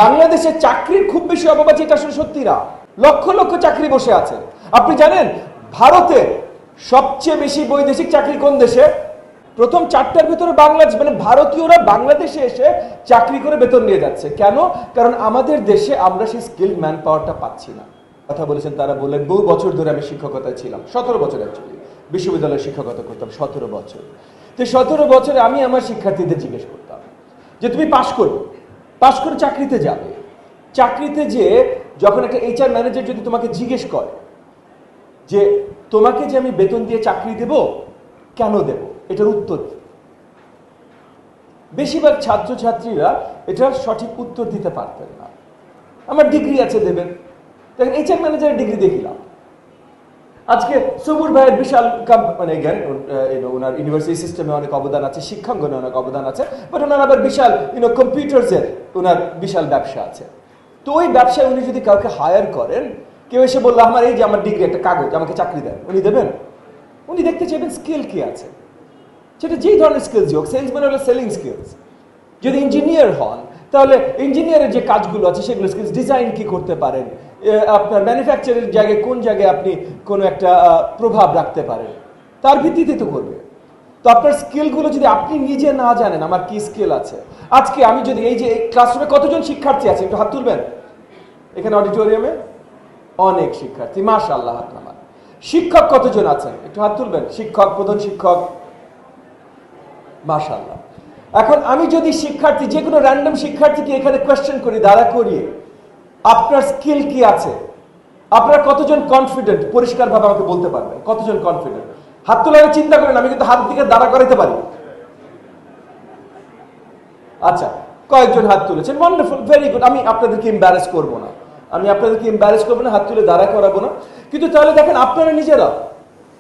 বাংলাদেশে চাকরির খুব বেশি অভাব আছে, এটা আসলে সত্যি না। লক্ষ লক্ষ চাকরি বসে আছে। আপনি জানেন ভারতে সবচেয়ে বেশি বৈদেশিক চাকরি কোন দেশে? প্রথম 4টার ভিতরে বাংলাদেশ, মানে ভারতীয়রা বাংলাদেশে এসে চাকরি করে বেতন নিয়ে যাচ্ছে। কেন? কারণ আমাদের দেশে আমরা সেই স্কিল ম্যান পাওয়ারটা পাচ্ছি না। কথা বলেছেন তারা, বললেন বহু বছর ধরে আমি শিক্ষকতায় ছিলাম, 17 বছর অ্যাকচুয়ালি বিশ্ববিদ্যালয়ে শিক্ষকতা করতাম 17 বছর। তো 17 বছরে আমি আমার শিক্ষার্থীদের জিজ্ঞেস করতাম যে তুমি পাশ করে চাকরিতে যাবে, চাকরিতে যে যখন একটা এইচআর ম্যানেজার যদি তোমাকে জিজ্ঞেস করে যে তোমাকে যে আমি বেতন দিয়ে চাকরি দেব, কেন দেব, এটার উত্তর বেশিরভাগ ছাত্রছাত্রীরা এটার সঠিক উত্তর দিতে পারতেন না। আমার ডিগ্রি আছে দেবেন, দেখেন এইচআর ম্যানেজারের ডিগ্রি দেখিলাম। আজকে সবুর ভাইয়ের বিশাল মানে জ্ঞান, ওনার ইউনিভার্সিটি সিস্টেমে অনেক অবদান আছে, শিক্ষাঙ্গনে অনেক অবদান আছে, বাট ওনার আবার বিশাল কম্পিউটার্সের ওনার বিশাল ব্যবসা আছে। তো ওই ব্যবসায় উনি যদি কাউকে হায়ার করেন, কেউ এসে বললো আমার এই যে আমার ডিগ্রি একটা কাগজ, আমাকে চাকরি দেন, উনি দেবেন? উনি দেখতে চাইবেন স্কিল কি আছে, সেটা যেই ধরনের স্কিলস হোক। সেলসম্যান হলে সেলিং স্কিলস, যদি ইঞ্জিনিয়ার হন তাহলে ইঞ্জিনিয়ারের যে কাজগুলো আছে সেগুলো স্কিলস, ডিজাইন কি করতে পারেন, আপনার ম্যানুফ্যাকচারের জায়গায় কোন জায়গায় আপনি কোনো একটা প্রভাব রাখতে পারেন, তার ভিত্তিতে তো করবে। তো আপনার স্কিলগুলো যদি আপনি নিজে না জানেন আমার কি স্কিল আছে। আজকে আমি যদি এই যে ক্লাসরুমে কতজন শিক্ষার্থী আছে একটু হাত তুলবেন, এখানে অডিটোরিয়ামে অনেক শিক্ষার্থী, মাশাআল্লাহ হাত নামান। শিক্ষক কতজন আছেন একটু হাত তুলবেন, শিক্ষক, প্রধান শিক্ষক, মাশাআল্লাহ। এখন আমি যদি শিক্ষার্থী, যে কোনো র্যান্ডম শিক্ষার্থীকে এখানে কোয়েশ্চেন করি, দাঁড়া করিয়ে আপনার স্কিল কি আছে, আপনারা কতজন কনফিডেন্ট পরিষ্কারভাবে আমাকে বলতে পারবেন? কতজন কনফিডেন্ট? হাত তোলার চিন্তা করেন, আমি কিন্তু হাত দিকে দাঁড়া করাইতে পারি। আচ্ছা, কয়েকজন হাত তুলেছেন, ওয়ান্ডারফুল, ভেরি গুড। আমি আপনাদেরকে এম্বারেস করবো না, হাত তুলে দাঁড়া করাবো না। কিন্তু তাহলে দেখেন আপনারা নিজেরা,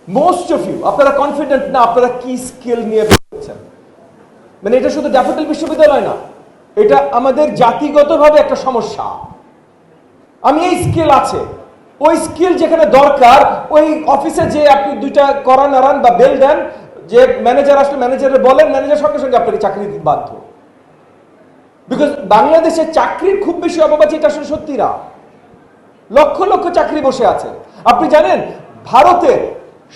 মোস্ট অফ ইউ, আপনারা কনফিডেন্ট না আপনারা কি স্কিল নিয়ে বেরোচ্ছেন। মানে এটা শুধু ড্যাফোডিল বিশ্ববিদ্যালয় না, এটা আমাদের জাতিগতভাবে একটা সমস্যা। আমি এই স্কিল আছে, ওই স্কিল যেখানে দরকার, ওই অফিসে যে আপনি দুইটা করা নাড়ান বা বেল দেন, যে ম্যানেজার আসলে ম্যানেজারের বলেন, ম্যানেজার সঙ্গে সঙ্গে আপনাকে চাকরি দিতে বাধ্য। বিকজ বাংলাদেশে চাকরির খুব বেশি অভাব আছে, এটা আসলে সত্যি না। লক্ষ লক্ষ চাকরি বসে আছে। আপনি জানেন ভারতে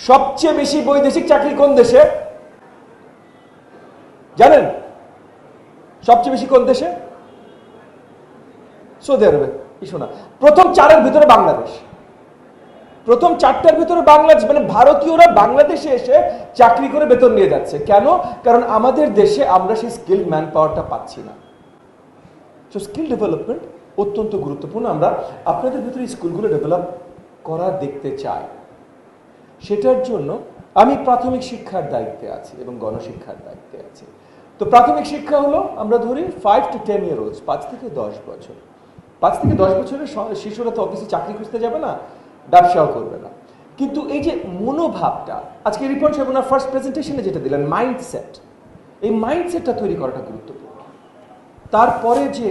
সবচেয়ে বেশি বৈদেশিক চাকরি কোন দেশে জানেন? সবচেয়ে বেশি কোন দেশে? সৌদি আরবে। শোনা, প্রথম 4-এর ভিতরে বাংলাদেশ, প্রথম 4টার ভিতরে বাংলাদেশ, মানে ভারতীয়রা বাংলাদেশে এসে চাকরি করে বেতন নিয়ে যাচ্ছে। কেন? কারণ আমাদের দেশে আমরা সেই স্কিল ম্যান পাওয়ারটা পাচ্ছি না। সো স্কিল ডেভেলপমেন্ট অত্যন্ত গুরুত্বপূর্ণ। আমরা আপনাদের ভিতরে স্কুলগুলো ডেভেলপ করা দেখতে চাই। সেটার জন্য আমি প্রাথমিক শিক্ষার দায়িত্বে আছি এবং গণশিক্ষার দায়িত্বে আছি। তো প্রাথমিক শিক্ষা হলো, আমরা ধরি 5 to 10 year olds, 5 থেকে 10 বছর। 5 থেকে 10 বছরের শিশুরা তো অফিসে চাকরি খুঁজতে যাবে না, ব্যবসাও করবে না। কিন্তু এই যে মনোভাবটা, আজকে রিপন সাহেব ওনার ফার্স্ট প্রেজেন্টেশনে যেটা দিলেন, মাইন্ডসেট, এই মাইন্ডসেটটা তৈরি করাটা গুরুত্বপূর্ণ। তারপরে যে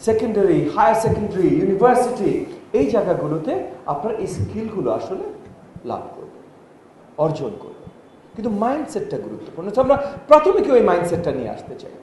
সেকেন্ডারি, হায়ার সেকেন্ডারি, ইউনিভার্সিটি, এই জায়গাগুলোতে আপনার এই স্কিলগুলো আসলে লাভ করবে, অর্জন করবে। কিন্তু মাইন্ডসেটটা গুরুত্বপূর্ণ। আমরা প্রাথমিক ওই মাইন্ডসেটটা নিয়ে আসতে চাই।